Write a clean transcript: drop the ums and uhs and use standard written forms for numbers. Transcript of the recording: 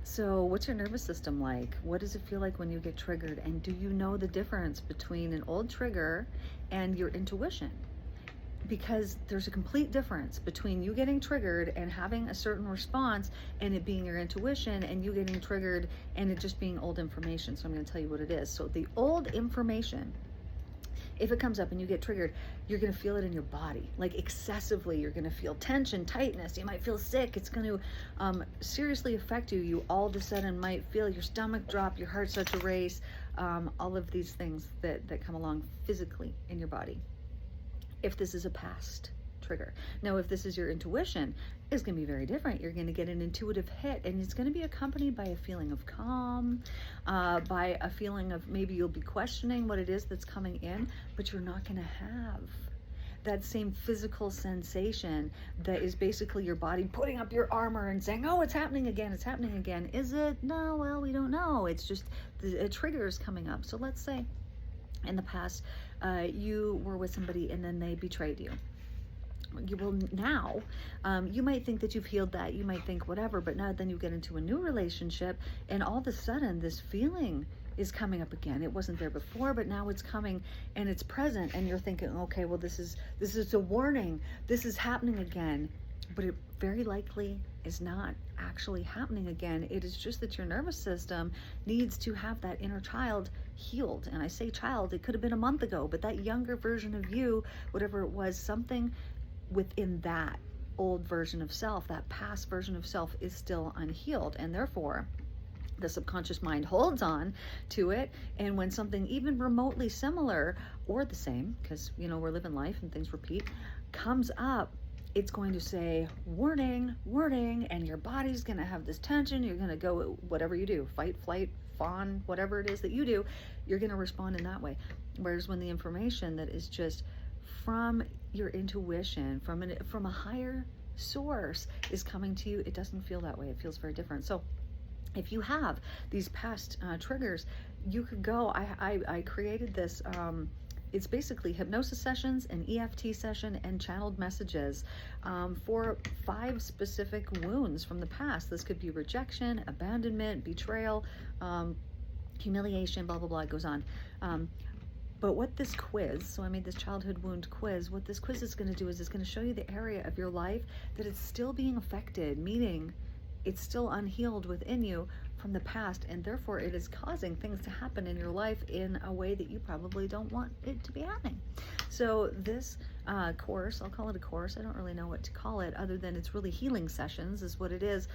So, what's your nervous system like? What does it feel like when you get triggered? And do you know the difference between an old trigger and your intuition? Because there's a complete difference between you getting triggered and having a certain response and it being your intuition, and you getting triggered and it just being old information. So, I'm going to tell you what it is. So, the old information, if it comes up and you get triggered, you're going to feel it in your body, like excessively. You're going to feel tension, tightness. You might feel sick. It's going to seriously affect you. You all of a sudden might feel your stomach drop, your heart start to race, all of these things that come along physically in your body. If this is a past trigger. Now, if this is your intuition, it's going to be very different. You're going to get an intuitive hit, and it's going to be accompanied by a feeling of calm, by a feeling of maybe you'll be questioning what it is that's coming in, but you're not going to have that same physical sensation that is basically your body putting up your armor and saying, oh, it's happening again, it's happening again. Is it? No, well, we don't know. It's just a trigger is coming up. So let's say in the past, you were with somebody and then they betrayed you. You will now, you might think that you've healed that, you might think whatever, but now then you get into a new relationship and all of a sudden this feeling is coming up again. It wasn't there before, but now it's coming and it's present, and you're thinking, okay, well, this is a warning, this is happening again. But it very likely is not actually happening again. It is just that your nervous system needs to have that inner child healed. And I say child, it could have been a month ago, but that younger version of you, whatever it was, something within that old version of self, that past version of self, is still unhealed. And therefore, the subconscious mind holds on to it. And when something even remotely similar or the same, because, we're living life and things repeat, comes up, it's going to say, warning, warning, and your body's going to have this tension. You're going to go, whatever you do, fight, flight, fawn, whatever it is that you do, you're going to respond in that way. Whereas when the information that is just from your intuition, from a higher source is coming to you, it doesn't feel that way. It feels very different. So if you have these past triggers, you could go, I created this, it's basically hypnosis sessions, an EFT session, and channeled messages for 5 specific wounds from the past. This could be rejection, abandonment, betrayal, humiliation, blah, blah, blah, it goes on. But what this quiz, so I made this childhood wound quiz, what this quiz is going to do is it's going to show you the area of your life that it's still being affected, meaning it's still unhealed within you from the past, and therefore it is causing things to happen in your life in a way that you probably don't want it to be happening. So this course, I'll call it a course, I don't really know what to call it other than it's really healing sessions is what it is.